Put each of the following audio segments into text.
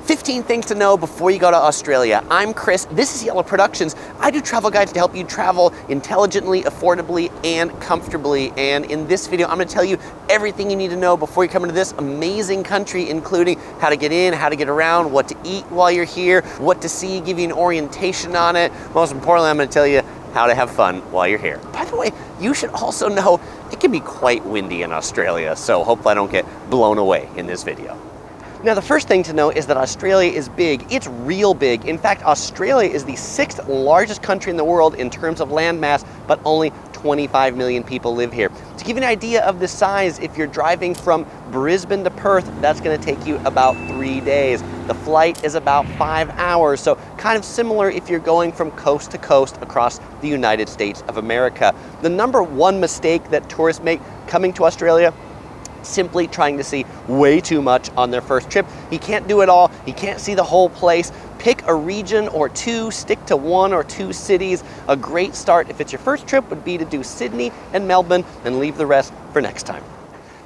15 things to know before you go to Australia. I'm Chris, this is Yellow Productions. I do travel guides to help you travel intelligently, affordably, and comfortably. And in this video, I'm gonna tell you everything you need to know before you come into this amazing country, including how to get in, how to get around, what to eat while you're here, what to see, give you an orientation on it. Most importantly, I'm gonna tell you how to have fun while you're here. By the way, you should also know it can be quite windy in Australia, so hopefully I don't get blown away in this video. Now, the first thing to know is that Australia is big. It's real big. In fact, Australia is the 6th largest country in the world in terms of land mass, but only 25 million people live here. To give you an idea of the size, if you're driving from Brisbane to Perth, that's going to take you about 3 days. The flight is about 5 hours, so kind of similar if you're going from coast to coast across the United States of America. The number one mistake that tourists make coming to Australia: simply trying to see way too much on their first trip. You can't do it all. You can't see the whole place. Pick a region or two, stick to 1 or 2 cities. A great start if it's your first trip would be to do Sydney and Melbourne and leave the rest for next time.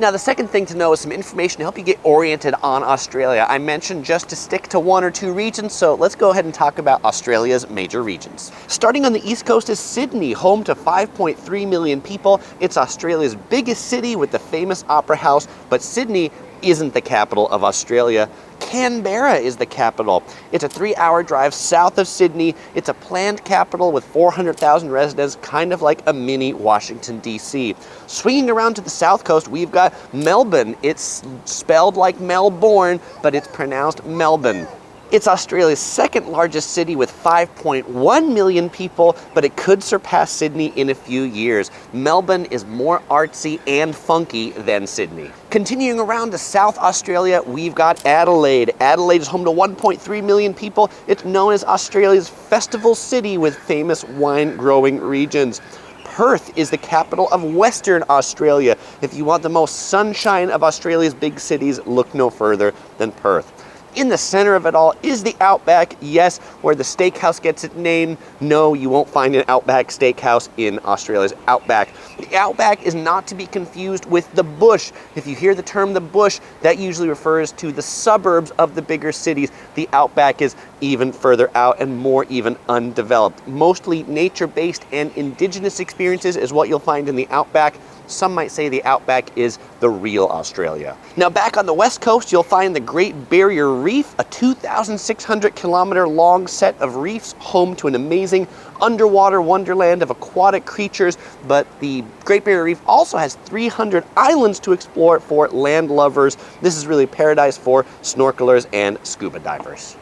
Now, the second thing to know is some information to help you get oriented on Australia. I mentioned just to stick to 1 or 2 regions, so let's go ahead and talk about Australia's major regions. Starting on the east coast is Sydney, home to 5.3 million people. It's Australia's biggest city with the famous Opera House, but Sydney isn't the capital of Australia. Canberra is the capital. It's a 3-hour drive south of Sydney. It's a planned capital with 400,000 residents, kind of like a mini Washington, D.C. Swinging around to the south coast, we've got Melbourne. It's spelled like Melbourne, but it's pronounced Melbourne. It's Australia's 2nd largest city with 5.1 million people, but it could surpass Sydney in a few years. Melbourne is more artsy and funky than Sydney. Continuing around to South Australia, we've got Adelaide. Adelaide is home to 1.3 million people. It's known as Australia's festival city with famous wine-growing regions. Perth is the capital of Western Australia. If you want the most sunshine of Australia's big cities, look no further than Perth. In the center of it all is the Outback, yes, where the steakhouse gets its name. No, you won't find an Outback steakhouse in Australia's Outback. The Outback is not to be confused with the bush. If you hear the term the bush, that usually refers to the suburbs of the bigger cities. The Outback is even further out and more even undeveloped. Mostly nature-based and indigenous experiences is what you'll find in the Outback. Some might say the Outback is the real Australia. Now, back on the west coast, you'll find the Great Barrier Reef, a 2,600 kilometer long set of reefs home to an amazing underwater wonderland of aquatic creatures. But the Great Barrier Reef also has 300 islands to explore for land lovers. This is really paradise for snorkelers and scuba divers.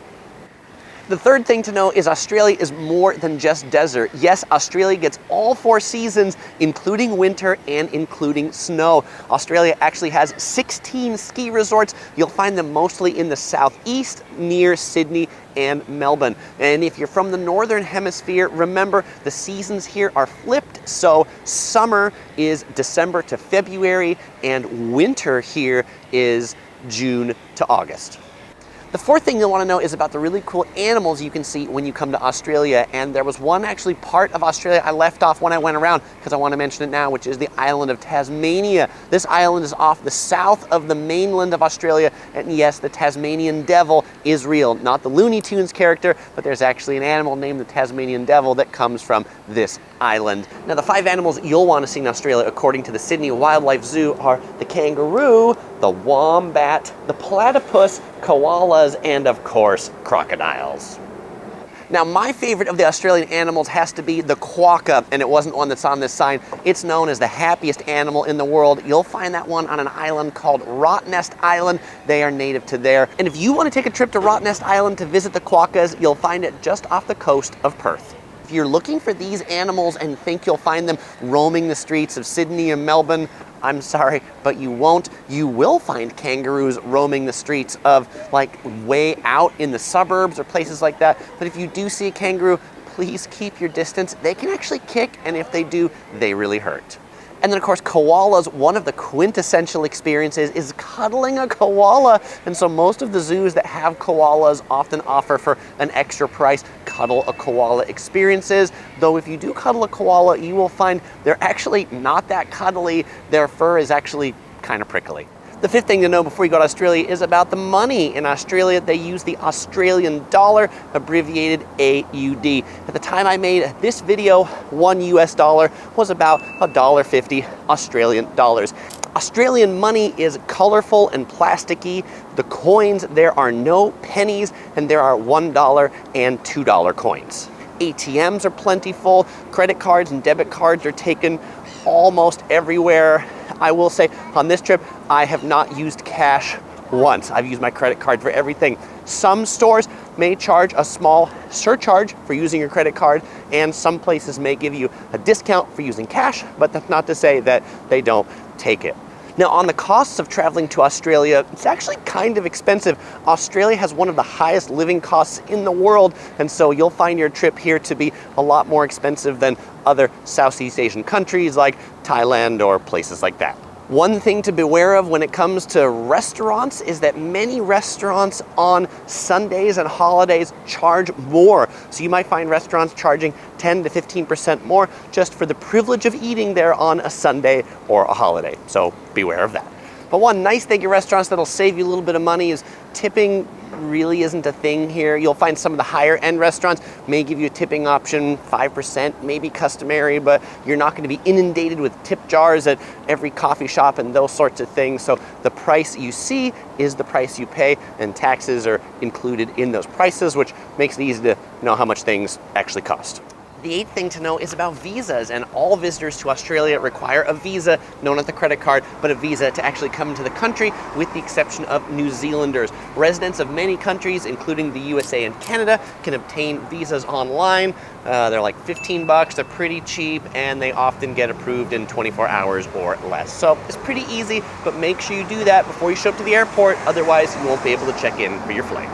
The third thing to know is Australia is more than just desert. Yes, Australia gets all 4 seasons, including winter and including snow. Australia actually has 16 ski resorts. You'll find them mostly in the southeast near Sydney and Melbourne. And if you're from the northern hemisphere, remember the seasons here are flipped. So summer is December to February and winter here is June to August. The fourth thing you'll want to know is about the really cool animals you can see when you come to Australia. And there was one actually part of Australia I left off when I went around because I want to mention it now, which is the island of Tasmania. This island is off the south of the mainland of Australia. And yes, the Tasmanian devil is real. Not the Looney Tunes character, but there's actually an animal named the Tasmanian devil that comes from this island. Now, the 5 animals you'll want to see in Australia, according to the Sydney Wildlife Zoo, are the kangaroo, the wombat, the platypus, koalas, and of course, crocodiles. Now, my favorite of the Australian animals has to be the quokka, and it wasn't one that's on this sign. It's known as the happiest animal in the world. You'll find that one on an island called Rottnest Island. They are native to there. And if you want to take a trip to Rottnest Island to visit the quokkas, you'll find it just off the coast of Perth. If you're looking for these animals and think you'll find them roaming the streets of Sydney and Melbourne, I'm sorry, but you won't. You will find kangaroos roaming the streets of like way out in the suburbs or places like that. But if you do see a kangaroo, please keep your distance. They can actually kick, and if they do, they really hurt. And then, of course, koalas, one of the quintessential experiences is cuddling a koala. And so most of the zoos that have koalas often offer, for an extra price, cuddle a koala experiences. Though if you do cuddle a koala, you will find they're actually not that cuddly. Their fur is actually kind of prickly. The fifth thing to know before you go to Australia is about the money. In Australia, they use the Australian dollar, abbreviated AUD. At the time I made this video, $1 US was about $1.50 Australian dollars. Australian money is colorful and plasticky. The coins, there are no pennies, and there are $1 and $2 coins. ATMs are plentiful. Credit cards and debit cards are taken almost everywhere. I will say on this trip, I have not used cash once. I've used my credit card for everything. Some stores may charge a small surcharge for using your credit card, and some places may give you a discount for using cash, but that's not to say that they don't take it. Now, on the costs of traveling to Australia, it's actually kind of expensive. Australia has one of the highest living costs in the world, and so you'll find your trip here to be a lot more expensive than other Southeast Asian countries like Thailand or places like that. One thing to beware of when it comes to restaurants is that many restaurants on Sundays and holidays charge more. So you might find restaurants charging 10 to 15% more just for the privilege of eating there on a Sunday or a holiday. So beware of that. But one nice thing at restaurants that'll save you a little bit of money is tipping really isn't a thing here. You'll find some of the higher end restaurants may give you a tipping option, 5%, maybe customary, but you're not going to be inundated with tip jars at every coffee shop and those sorts of things. So the price you see is the price you pay, and taxes are included in those prices, which makes it easy to know how much things actually cost. The eighth thing to know is about visas, and all visitors to Australia require a visa, known as the credit card, but a visa to actually come into the country, with the exception of New Zealanders. Residents of many countries, including the USA and Canada, can obtain visas online. They're like $15, they're pretty cheap, and they often get approved in 24 hours or less. So it's pretty easy, but make sure you do that before you show up to the airport, otherwise you won't be able to check in for your flight.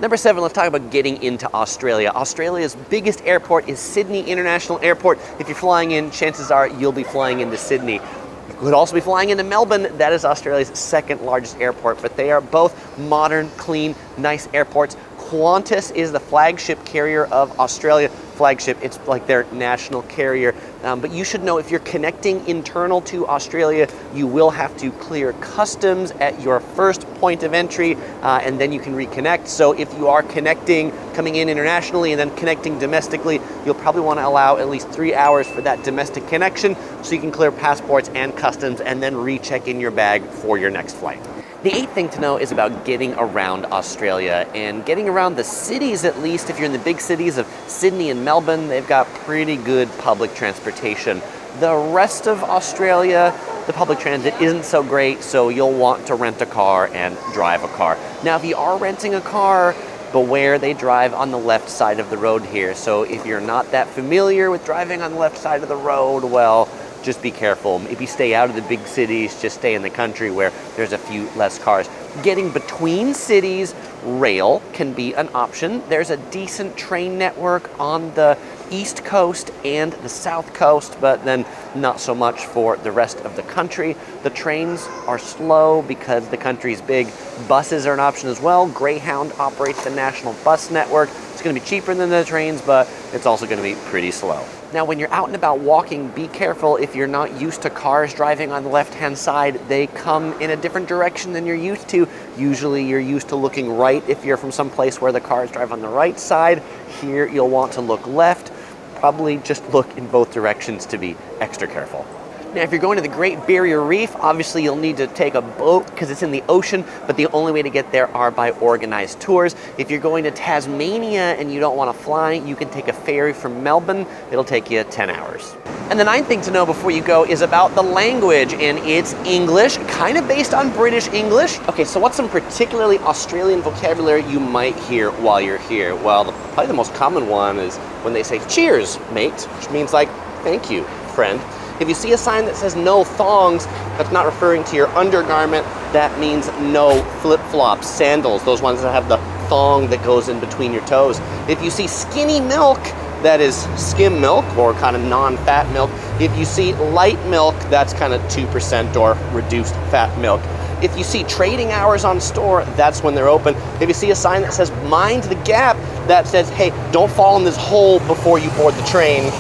Number 7, let's talk about getting into Australia. Australia's biggest airport is Sydney International Airport. If you're flying in, chances are you'll be flying into Sydney. You could also be flying into Melbourne. That is Australia's second largest airport, but they are both modern, clean, nice airports. Qantas is the flagship carrier of Australia. Flagship, it's like their national carrier. But you should know, if you're connecting internal to Australia, you will have to clear customs at your first point of entry, and then you can reconnect. So if you are coming in internationally and then connecting domestically, you'll probably want to allow at least 3 hours for that domestic connection so you can clear passports and customs and then recheck in your bag for your next flight. The 8th thing to know is about getting around Australia, and getting around the cities, at least. If you're in the big cities of Sydney and Melbourne, they've got pretty good public transportation. The rest of Australia, the public transit isn't so great, so you'll want to rent a car and drive a car. Now, if you are renting a car, beware, they drive on the left side of the road here. So if you're not that familiar with driving on the left side of the road, well, just be careful. Maybe stay out of the big cities, just stay in the country where there's a few less cars. Getting between cities, rail can be an option. There's a decent train network on the East Coast and the South Coast, but then not so much for the rest of the country. The trains are slow because the country's big. Buses are an option as well. Greyhound operates the national bus network. It's going to be cheaper than the trains, but it's also going to be pretty slow. Now, when you're out and about walking, be careful if you're not used to cars driving on the left-hand side. They come in a different direction than you're used to. Usually you're used to looking right if you're from some place where the cars drive on the right side. Here you'll want to look left. Probably just look in both directions to be extra careful. Now, if you're going to the Great Barrier Reef, obviously you'll need to take a boat because it's in the ocean, but the only way to get there are by organized tours. If you're going to Tasmania and you don't want to fly, you can take a ferry from Melbourne. It'll take you 10 hours. And the 9th thing to know before you go is about the language, and it's English, kind of based on British English. Okay, so what's some particularly Australian vocabulary you might hear while you're here? Well, probably the most common one is when they say, "Cheers, mate," which means like, "Thank you, friend." If you see a sign that says "no thongs," that's not referring to your undergarment. That means no flip-flops, sandals, those ones that have the thong that goes in between your toes. If you see skinny milk, that is skim milk or kind of non-fat milk. If you see light milk, that's kind of 2% or reduced fat milk. If you see trading hours on store, that's when they're open. If you see a sign that says "mind the gap," that says, "Hey, don't fall in this hole before you board the train."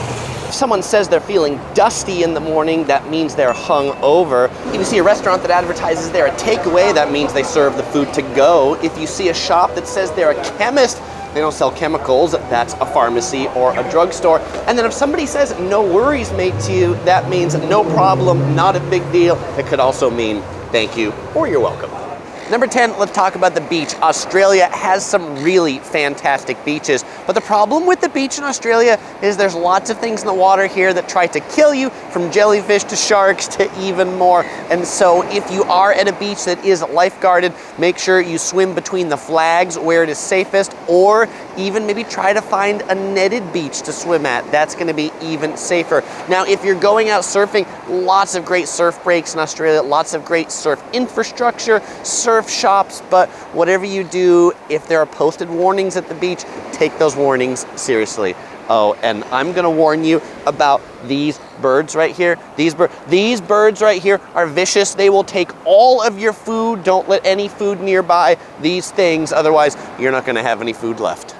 If someone says they're feeling dusty in the morning, that means they're hung over. If you see a restaurant that advertises they're a takeaway, that means they serve the food to go. If you see a shop that says they're a chemist, they don't sell chemicals, that's a pharmacy or a drugstore. And then if somebody says no worries, mate, to you, that means no problem, not a big deal. It could also mean thank you or you're welcome. Number 10, let's talk about the beach. Australia has some really fantastic beaches, but the problem with the beach in Australia is there's lots of things in the water here that try to kill you, from jellyfish to sharks to even more. And so if you are at a beach that is lifeguarded, make sure you swim between the flags where it is safest, or even maybe try to find a netted beach to swim at. That's gonna be even safer. Now, if you're going out surfing, lots of great surf breaks in Australia, lots of great surf infrastructure, surf shops, but whatever you do, if there are posted warnings at the beach, take those warnings seriously. Oh, and I'm gonna warn you about these birds right here. These birds right here are vicious. They will take all of your food. Don't let any food nearby these things, otherwise you're not gonna have any food left.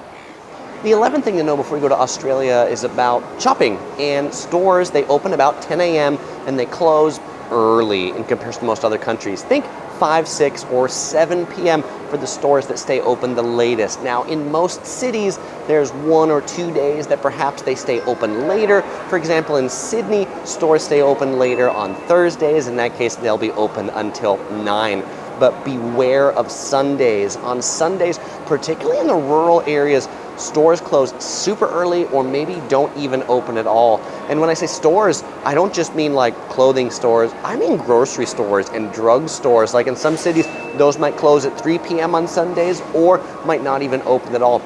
The 11th thing to know before you go to Australia is about shopping. And stores, they open about 10 a.m. and they close early in comparison to most other countries. Think 5, 6, or 7 p.m. for the stores that stay open the latest. Now, in most cities, there's 1 or 2 days that perhaps they stay open later. For example, in Sydney, stores stay open later on Thursdays. In that case, they'll be open until 9. But beware of Sundays. On Sundays, particularly in the rural areas, stores close super early or maybe don't even open at all. And when I say stores, I don't just mean like clothing stores, I mean grocery stores and drug stores. Like in some cities, those might close at 3 p.m. on Sundays or might not even open at all.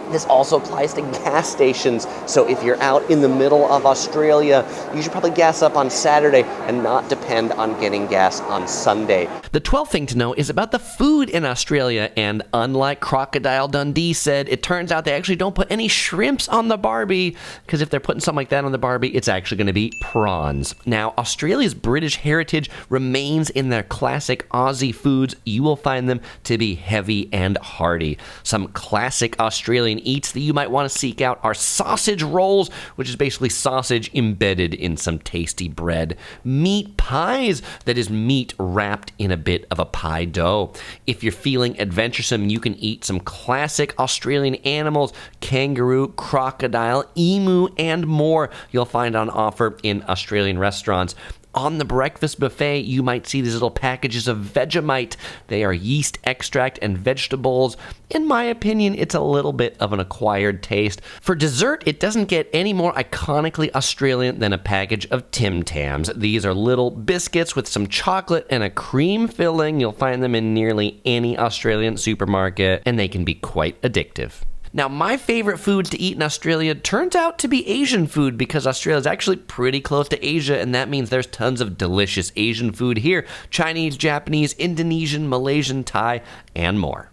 This also applies to gas stations. So if you're out in the middle of Australia, you should probably gas up on Saturday and not depend on getting gas on Sunday. The 12th thing to know is about the food in Australia, and unlike Crocodile Dundee said, it turns out they actually don't put any shrimps on the barbie, because if they're putting something like that on the barbie, it's actually going to be prawns. Now, Australia's British heritage remains in their classic Aussie foods. You will find them to be heavy and hearty. Some classic Australian eats that you might want to seek out are sausage rolls, which is basically sausage embedded in some tasty bread. Meat pies, that is meat wrapped in a bit of a pie dough. If you're feeling adventuresome, you can eat some classic Australian animals, kangaroo, crocodile, emu, and more you'll find on offer in Australian restaurants. On the breakfast buffet, you might see these little packages of Vegemite. They are yeast extract and vegetables. In my opinion, it's a little bit of an acquired taste. For dessert, it doesn't get any more iconically Australian than a package of Tim Tams. These are little biscuits with some chocolate and a cream filling. You'll find them in nearly any Australian supermarket, and they can be quite addictive. Now, my favorite foods to eat in Australia turns out to be Asian food, because Australia is actually pretty close to Asia, and that means there's tons of delicious Asian food here. Chinese, Japanese, Indonesian, Malaysian, Thai, and more.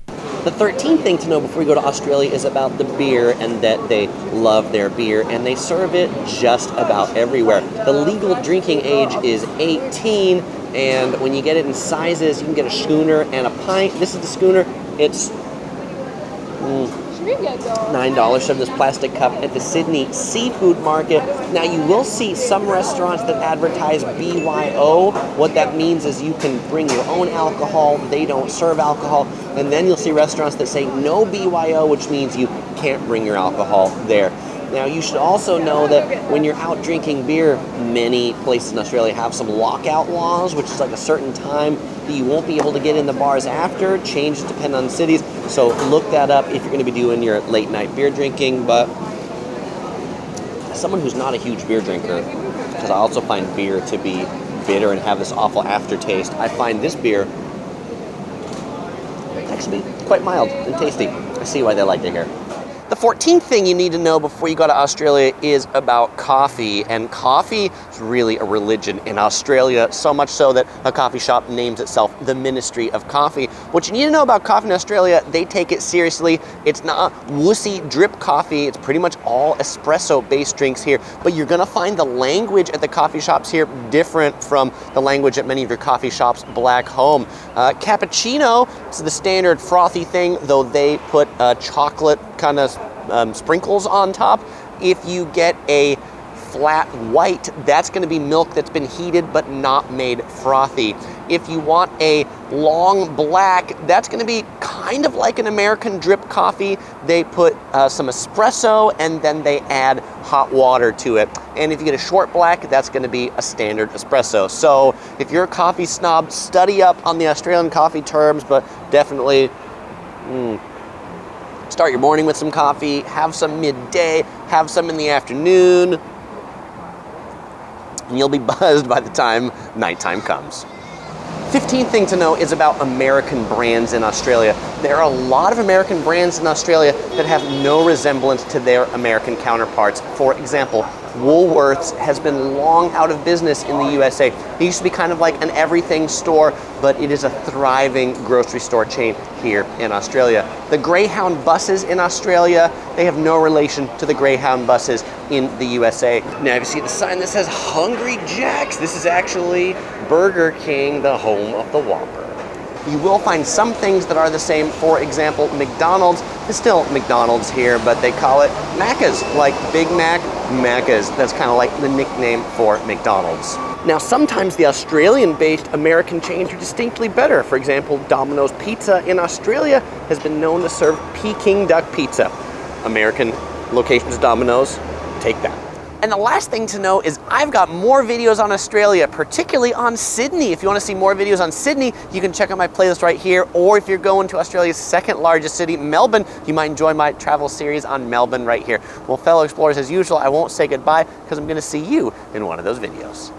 The 13th thing to know before you go to Australia is about the beer, and that they love their beer, and they serve it just about everywhere. The legal drinking age is 18, and when you get it in sizes, you can get a schooner and a pint. This is the schooner. It's $9 from this plastic cup at the Sydney Seafood Market. Now, you will see some restaurants that advertise BYO. What that means is you can bring your own alcohol. They don't serve alcohol. And then you'll see restaurants that say no BYO, which means you can't bring your alcohol there. Now, you should also know that when you're out drinking beer, many places in Australia have some lockout laws, which is like a certain time that you won't be able to get in the bars after. Changes depend on cities, so look that up if you're going to be doing your late night beer drinking. But as someone who's not a huge beer drinker, because I also find beer to be bitter and have this awful aftertaste, I find this beer actually quite mild and tasty. I see why they like it here. The 14th thing you need to know before you go to Australia is about coffee, and coffee is really a religion in Australia, so much so that a coffee shop names itself the Ministry of Coffee. What you need to know about coffee in Australia, they take it seriously. It's not wussy drip coffee. It's pretty much all espresso-based drinks here, but you're gonna find the language at the coffee shops here different from the language at many of your coffee shops back home. Cappuccino is the standard frothy thing, though they put chocolate kind of sprinkles on top. If you get a flat white, that's gonna be milk that's been heated but not made frothy. If you want a long black, that's gonna be kind of like an American drip coffee. They put some espresso and then they add hot water to it. And if you get a short black, that's gonna be a standard espresso. So if you're a coffee snob, study up on the Australian coffee terms, but definitely start your morning with some coffee, have some midday, have some in the afternoon, and you'll be buzzed by the time nighttime comes. 15th thing to know is about American brands in Australia. There are a lot of American brands in Australia that have no resemblance to their American counterparts. For example, Woolworths has been long out of business in the USA. It used to be kind of like an everything store, but it is a thriving grocery store chain here in Australia. The Greyhound buses in Australia, they have no relation to the Greyhound buses in the USA. Now, if you see the sign that says Hungry Jack's, this is actually Burger King, the home of the Whopper. You will find some things that are the same. For example, McDonald's is still McDonald's here, but they call it Macca's, like Big Mac, Macca's. That's kind of like the nickname for McDonald's. Now, sometimes the Australian-based American chains are distinctly better. For example, Domino's Pizza in Australia has been known to serve Peking duck pizza. American locations Domino's, take that. And the last thing to know is I've got more videos on Australia, particularly on Sydney. If you want to see more videos on Sydney, you can check out my playlist right here. Or if you're going to Australia's second largest city, Melbourne, you might enjoy my travel series on Melbourne right here. Well, fellow explorers, as usual, I won't say goodbye because I'm going to see you in one of those videos.